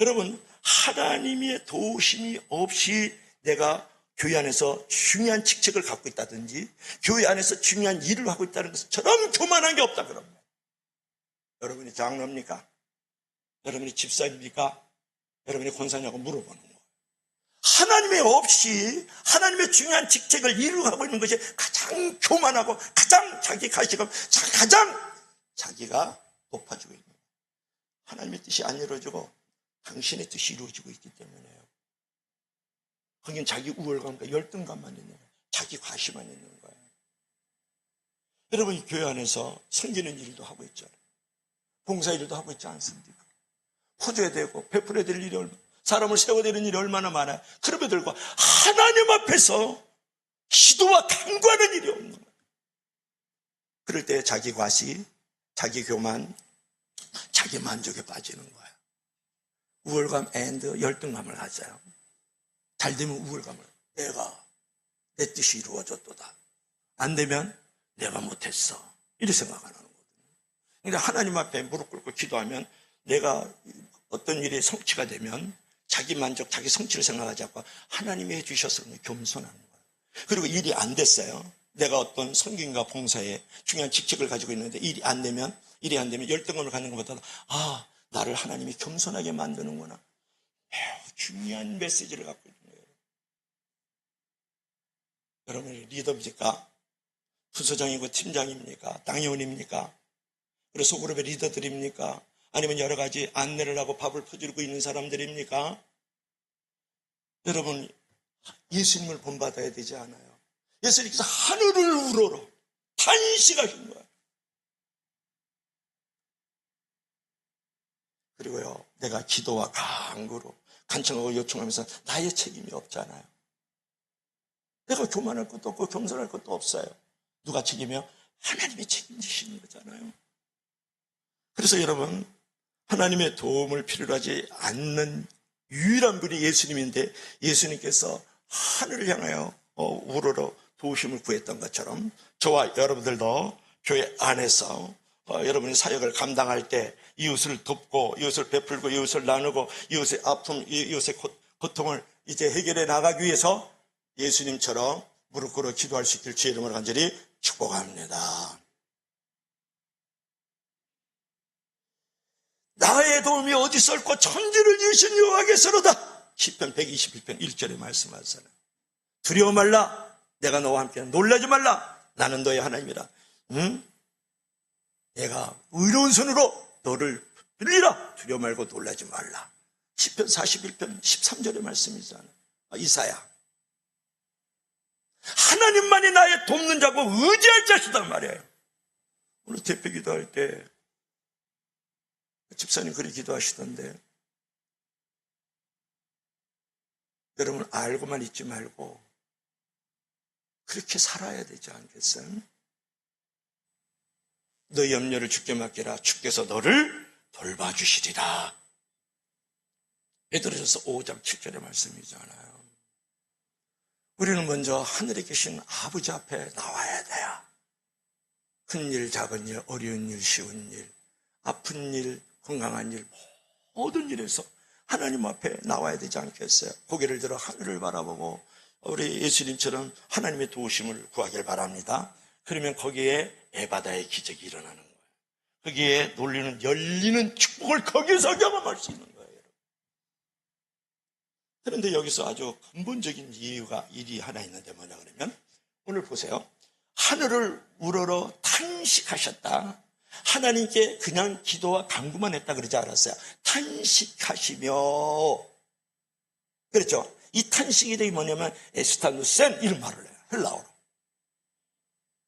여러분, 하나님의 도우심이 없이 내가 교회 안에서 중요한 직책을 갖고 있다든지 교회 안에서 중요한 일을 하고 있다는 것은 저런 교만한 게 없다 그런 거예요. 여러분이 장로입니까? 여러분이 집사입니까? 여러분이 권사냐고 물어보는 거예요. 하나님의 없이 하나님의 중요한 직책을 이루고 있는 것이 가장 교만하고 가장 자기 가시감, 가장 자기가 높아지고 있는 거예요. 하나님의 뜻이 안 이루어지고 당신의 뜻이 이루어지고 있기 때문에요. 거긴 자기 우월감과 열등감만 있는 거예요. 자기 과시만 있는 거예요. 여러분이 교회 안에서 섬기는 일도 하고 있잖아요. 봉사일도 하고 있지 않습니까? 퍼줘야 되고 베풀어야 될 일이 사람을 세워야 되는 일이 얼마나 많아요. 그럼에도 불구하고 하나님 앞에서 기도와 간구하는 일이 없는 거예요. 그럴 때 자기 과시, 자기 교만, 자기 만족에 빠지는 거예요. 우월감 앤드 열등감을 가져요. 잘 되면 우월감을, 내가 내 뜻이 이루어졌도다. 안 되면 내가 못했어. 이렇게 생각하는 거거든요. 그러니까 하나님 앞에 무릎 꿇고 기도하면 내가 어떤 일이 성취가 되면 자기 만족, 자기 성취를 생각하지 않고 하나님이 해주셔서 겸손하는 거예요. 그리고 일이 안 됐어요. 내가 어떤 성경과 봉사에 중요한 직책을 가지고 있는데 일이 안 되면 열등감을 갖는 것보다 나를 하나님이 겸손하게 만드는구나. 매우 중요한 메시지를 갖고 있는 거예요. 여러분이 리더입니까? 부서장이고 팀장입니까? 당회원입니까? 그리고 소그룹의 리더들입니까? 아니면 여러 가지 안내를 하고 밥을 퍼주고 있는 사람들입니까? 여러분, 예수님을 본받아야 되지 않아요? 예수님께서 하늘을 우러러 탄식하신 거예요. 그리고요, 내가 기도와 간구로 간청하고 요청하면서 나의 책임이 없잖아요. 내가 교만할 것도 없고 겸손할 것도 없어요. 누가 책임이요? 하나님이 책임지시는 거잖아요. 그래서 여러분, 하나님의 도움을 필요로 하지 않는 유일한 분이 예수님인데, 예수님께서 하늘을 향하여 우러러 도우심을 구했던 것처럼 저와 여러분들도 교회 안에서 여러분이 사역을 감당할 때 이웃을 돕고 이웃을 베풀고 이웃을 나누고 이웃의 아픔, 이웃의 고통을 이제 해결해 나가기 위해서 예수님처럼 무릎 꿇어 기도할 수 있길 주의 이름으로 간절히 축복합니다. 나의 도움이 어디서 올꼬 천지를 지으신 여호와께서로다. 시편 121편 1절에 말씀하잖아요. 두려워 말라, 내가 너와 함께 놀라지 말라, 나는 너의 하나님이라. 내가 의로운 손으로 너를 빌리라, 두려워 말고 놀라지 말라. 시편 41편 13절의 말씀이잖아요. 이사야, 하나님만이 나의 돕는 자고 의지할 자시단 말이에요. 오늘 대표 기도할 때 집사님 그렇게 기도하시던데, 여러분 알고만 있지 말고 그렇게 살아야 되지 않겠어요? 너희 염려를 주께 맡기라, 주께서 너를 돌봐주시리라. 베드로전서 5장 7절의 말씀이잖아요. 우리는 먼저 하늘에 계신 아버지 앞에 나와야 돼요. 큰 일, 작은 일, 어려운 일, 쉬운 일, 아픈 일, 건강한 일, 모든 일에서 하나님 앞에 나와야 되지 않겠어요? 고개를 들어 하늘을 바라보고 우리 예수님처럼 하나님의 도우심을 구하길 바랍니다. 그러면 거기에 에바다의 기적이 일어나는 거예요. 거기에 놀리는 열리는 축복을 거기서 경험할 수 있는 거예요. 그런데 여기서 아주 근본적인 일이 하나 있는데 뭐냐 그러면, 오늘 보세요. 하늘을 우러러 탄식하셨다. 하나님께 그냥 기도와 간구만 했다 그러지 않았어요. 탄식하시며, 그렇죠? 이 탄식이 되게 뭐냐면 에스타누센 이런 말을 해요. 헬라어로.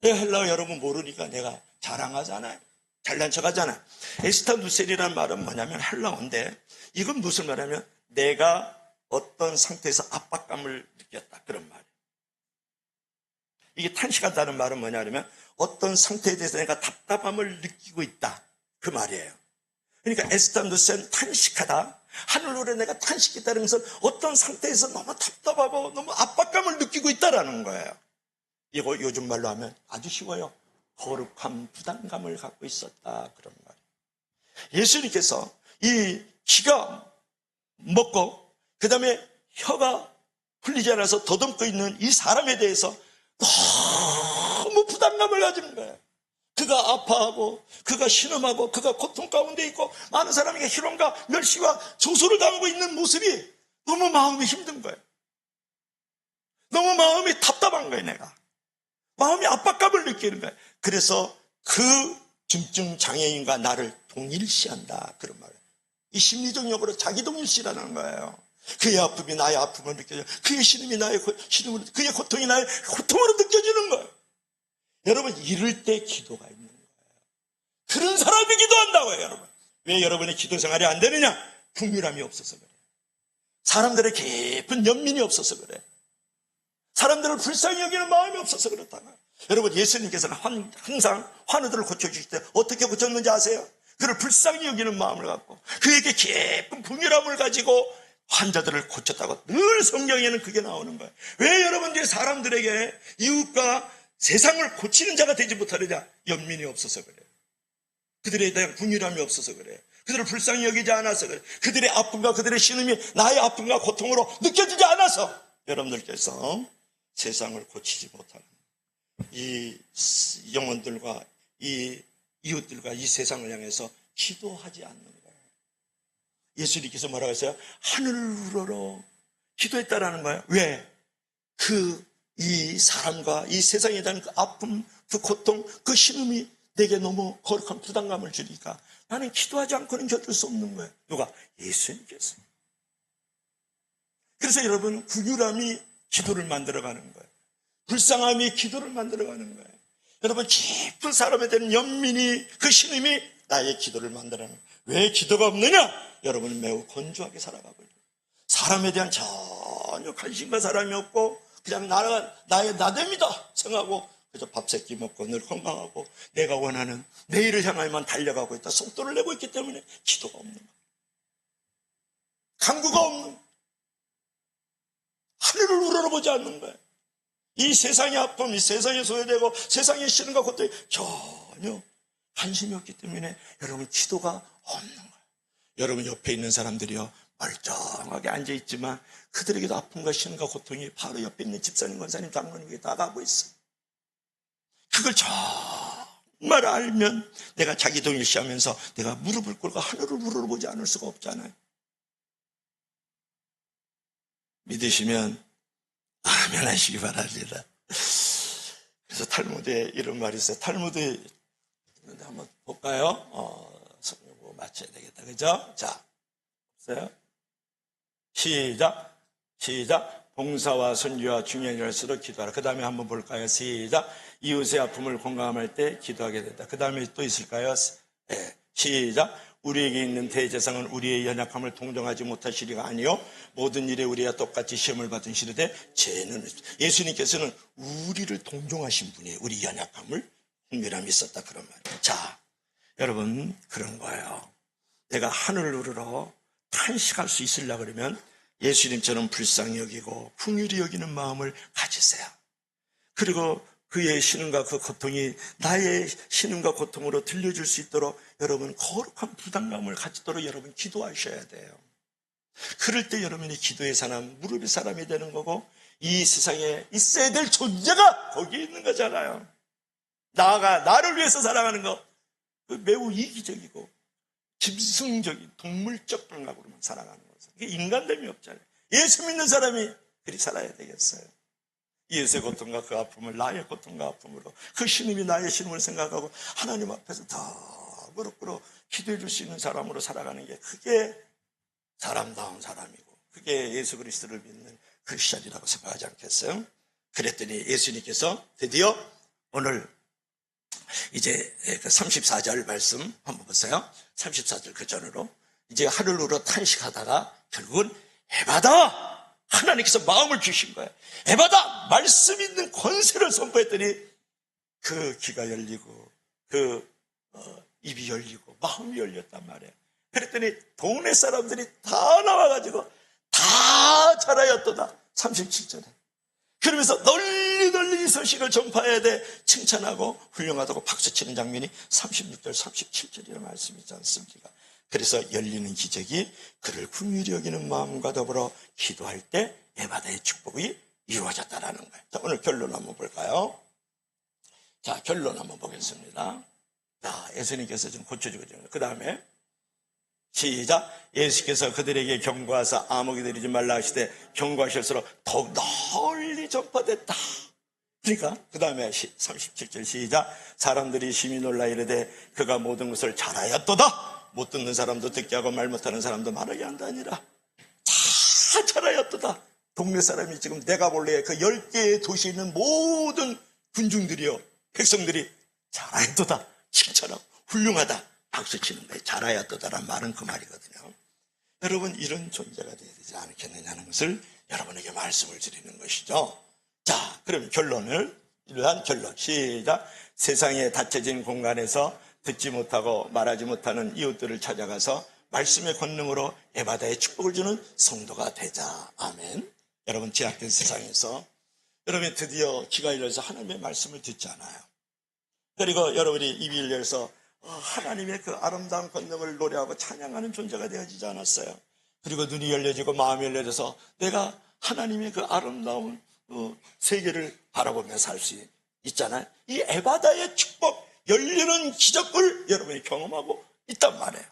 헬라어 여러분 모르니까 내가 자랑하잖아요. 잘난 척하잖아요. 에스타누센이라는 말은 뭐냐면 헬라어인데, 이건 무슨 말이냐면 내가 어떤 상태에서 압박감을 느꼈다, 그런 말이에요. 이게 탄식한다는 말은 뭐냐면 어떤 상태에 대해서 내가 답답함을 느끼고 있다, 그 말이에요. 그러니까 에스탄두센, 탄식하다. 하늘로래 내가 탄식했다는 것은 어떤 상태에서 너무 답답하고 너무 압박감을 느끼고 있다라는 거예요. 이거 요즘 말로 하면 아주 쉬워요. 거룩한 부담감을 갖고 있었다, 그런 말이에요. 예수님께서 이 기가 먹고 그 다음에 혀가 풀리지 않아서 더듬고 있는 이 사람에 대해서 너무 부담감을 가지는 거예요. 그가 아파하고 그가 신음하고 그가 고통 가운데 있고 많은 사람에게 희롱과 멸시와 조소를 당하고 있는 모습이 너무 마음이 힘든 거예요. 너무 마음이 답답한 거예요. 내가 마음이 압박감을 느끼는 거예요. 그래서 그 중증 장애인과 나를 동일시한다, 그런 말이에요. 이 심리적 용어로 자기 동일시라는 거예요. 그의 아픔이 나의 아픔을 느껴져, 그의 신음이 나의 신음을, 그의 고통이 나의 고통으로 느껴지는 거예요. 여러분, 이럴 때 기도가 있는 거예요. 그런 사람이 기도한다고요, 여러분. 왜 여러분의 기도 생활이 안 되느냐? 풍요함이 없어서 그래요. 사람들의 깊은 연민이 없어서 그래요. 사람들을 불쌍히 여기는 마음이 없어서 그렇다고요. 여러분, 예수님께서는 항상 환우들을 고쳐주실 때 어떻게 고쳤는지 아세요? 그를 불쌍히 여기는 마음을 갖고 그에게 깊은 풍요함을 가지고 환자들을 고쳤다고 늘 성경에는 그게 나오는 거예요. 왜 여러분들이 사람들에게 이웃과 세상을 고치는 자가 되지 못하느냐? 연민이 없어서 그래요. 그들에 대한 긍휼함이 없어서 그래요. 그들을 불쌍히 여기지 않아서 그래요. 그들의 아픔과 그들의 신음이 나의 아픔과 고통으로 느껴지지 않아서 여러분들께서 세상을 고치지 못하는 이 영혼들과 이 이웃들과 이 세상을 향해서 기도하지 않는 거예요. 예수님께서 뭐라고 했어요? 하늘을 우러러 기도했다라는 거예요. 왜? 이 사람과 이 세상에 대한 그 아픔, 그 고통, 그 신음이 내게 너무 거룩한 부담감을 주니까 나는 기도하지 않고는 견딜 수 없는 거예요. 누가? 예수님께서. 그래서 여러분, 긍휼함이 기도를 만들어가는 거예요. 불쌍함이 기도를 만들어가는 거예요. 여러분, 깊은 사람에 대한 연민이, 그 신임이 나의 기도를 만들어가는 거예요. 왜 기도가 없느냐? 여러분은 매우 건조하게 살아가버려요. 사람에 대한 전혀 관심과 사람이 없고 그냥 나의 나됨이다 생각하고 그저 밥 세끼 먹고 늘 건강하고 내가 원하는 내일을 향하여만 달려가고 있다. 속도를 내고 있기 때문에 기도가 없는 거야. 강구가 없는 거야. 하늘을 우러러보지 않는 거야. 이 세상의 아픔, 이 세상에 소외되고 세상의 시련과 고통이 전혀 관심이 없기 때문에 여러분 기도가 없는 거예요. 여러분 옆에 있는 사람들이요 멀쩡하게 앉아있지만 그들에게도 아픔과 시련과 고통이 바로 옆에 있는 집사님, 권사님, 장로님에게 다가오고 있어요. 그걸 정말 알면 내가 자기 동일시하면서 내가 무릎을 꿇고 하늘을 우러러보지 않을 수가 없잖아요. 믿으시면 아멘 하시기 바랍니다. 그래서 탈무드에 이런 말이 있어요. 탈무드에 한번 볼까요? 성경고 맞춰야 되겠다. 그죠? 자, 보세요. 시작. 봉사와 선교와 중요한 일을 할수록 기도하라. 그 다음에 한번 볼까요? 시작. 이웃의 아픔을 공감할 때 기도하게 된다. 그 다음에 또 있을까요? 네. 시작. 우리에게 있는 대제사장은 우리의 연약함을 동정하지 못하시리가 아니요 모든 일에 우리와 똑같이 시험을 받은 시르되 죄는 예수님께서는 우리를 동정하신 분이에요. 우리 연약함을 hun별함이 있었다 그런 말이에요. 자, 여러분 그런 거예요. 내가 하늘을 우러러 탄식할 수 있으려고 그러면 예수님처럼 불쌍히 여기고 긍휼히 여기는 마음을 가지세요. 그리고 그의 신음과 그 고통이 나의 신음과 고통으로 들려줄 수 있도록 여러분 거룩한 부담감을 가지도록 여러분 기도하셔야 돼요. 그럴 때 여러분이 기도의 사람, 무릎의 사람이 되는 거고 이 세상에 있어야 될 존재가 거기에 있는 거잖아요. 나가 나를 위해서 살아가는 거 매우 이기적이고 짐승적인 동물적 감각으로만 살아가는 거죠. 이게 인간됨이 없잖아요. 예수 믿는 사람이 그리 살아야 되겠어요. 예수의 고통과 그 아픔을 나의 고통과 아픔으로 그 신음이 나의 신음을 생각하고 하나님 앞에서 더 무릎 기도해 줄 수 있는 사람으로 살아가는 게 그게 사람다운 사람이고 그게 예수 그리스도를 믿는 크리스찬이라고 생각하지 않겠어요? 그랬더니 예수님께서 드디어 오늘 이제 그 34절 말씀 한번 보세요. 34절 그 전으로 이제 하늘을 우러 탄식하다가 결국은 에바다! 하나님께서 마음을 주신 거예요. 에바다! 말씀 있는 권세를 선포했더니 그 귀가 열리고 그 입이 열리고 마음이 열렸단 말이에요. 그랬더니 동네 사람들이 다 나와가지고 다 잘하였도다. 37절에. 그러면서 널리 이 소식을 전파해야 돼. 칭찬하고 훌륭하다고 박수치는 장면이 36절 37절이라는 말씀이 있지 않습니까? 그래서 열리는 기적이 그를 긍휼히 여기는 마음과 더불어 기도할 때 에바다의 축복이 이루어졌다라는 거예요. 자, 오늘 결론 한번 볼까요? 자, 결론 한번 보겠습니다. 자, 예수님께서 지금 고쳐주고 있는 거예요. 그 다음에 시작. 예수께서 그들에게 경고하사 아무게 내리지 말라 하시되 경고하실수록 더욱 널리 전파됐다. 그러니까 그 다음에 37절 시작. 사람들이 심히 놀라 이르되 그가 모든 것을 잘하였도다. 못 듣는 사람도 듣게 하고 말 못하는 사람도 말하게 한다니라. 다 잘하였도다. 동네 사람이 지금 내가 볼래 그 10개의 도시에 있는 모든 군중들이요 백성들이 잘하였도다 칭찬하고 훌륭하다 박수치는 거예요. 잘하였도다라는 말은 그 말이거든요. 여러분 이런 존재가 되어야 되지 않겠느냐는 것을 여러분에게 말씀을 드리는 것이죠. 자, 그럼 이러한 결론 시작. 세상에 닫혀진 공간에서 듣지 못하고 말하지 못하는 이웃들을 찾아가서 말씀의 권능으로 에바다의 축복을 주는 성도가 되자. 아멘. 여러분 제약된 세상에서 여러분이 드디어 귀가 열려서 하나님의 말씀을 듣잖아요. 그리고 여러분이 입이 열려서 하나님의 그 아름다운 권능을 노래하고 찬양하는 존재가 되어지지 않았어요. 그리고 눈이 열려지고 마음이 열려져서 내가 하나님의 그 아름다운 세계를 바라보며 살 수 있잖아요. 이 에바다의 축복, 열리는 기적을 여러분이 경험하고 있단 말이에요.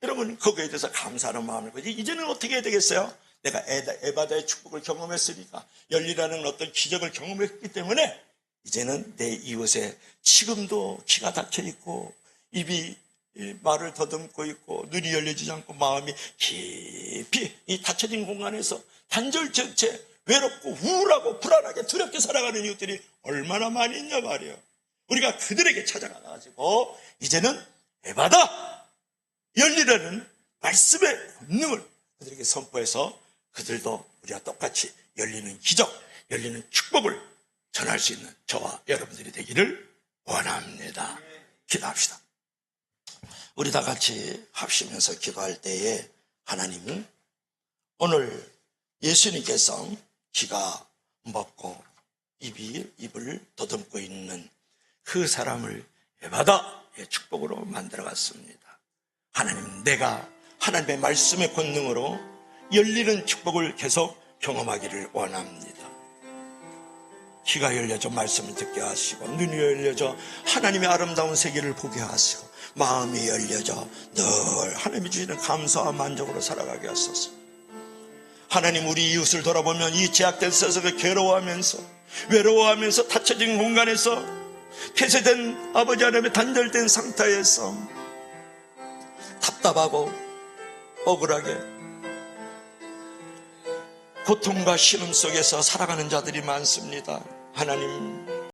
여러분 거기에 대해서 감사하는 마음을 가지고 이제는 어떻게 해야 되겠어요? 내가 에바다의 축복을 경험했으니까 열리라는 어떤 기적을 경험했기 때문에 이제는 내 이웃에 지금도 귀가 닫혀 있고 입이 말을 더듬고 있고 눈이 열려지지 않고 마음이 깊이 이 닫혀진 공간에서 단절적체 외롭고 우울하고 불안하게 두렵게 살아가는 이웃들이 얼마나 많이 있냐 말이에요. 우리가 그들에게 찾아가가지고 이제는 에바다 열리라는 말씀의 권능을 그들에게 선포해서 그들도 우리와 똑같이 열리는 기적, 열리는 축복을 전할 수 있는 저와 여러분들이 되기를 원합니다. 기도합시다. 우리 다 같이 합심해서 기도할 때에 하나님은 오늘 예수님께서 귀가 먹고 입을 더듬고 있는 그 사람을 에바다의 축복으로 만들어갔습니다. 하나님, 내가 하나님의 말씀의 권능으로 열리는 축복을 계속 경험하기를 원합니다. 귀가 열려져 말씀을 듣게 하시고, 눈이 열려져 하나님의 아름다운 세계를 보게 하시고, 마음이 열려져 늘 하나님이 주시는 감사와 만족으로 살아가게 하소서. 하나님, 우리 이웃을 돌아보면 이 제약된 세상에 괴로워하면서, 외로워하면서, 닫혀진 공간에서, 폐쇄된 아버지 하나님의 단절된 상태에서 답답하고 억울하게 고통과 신음 속에서 살아가는 자들이 많습니다. 하나님,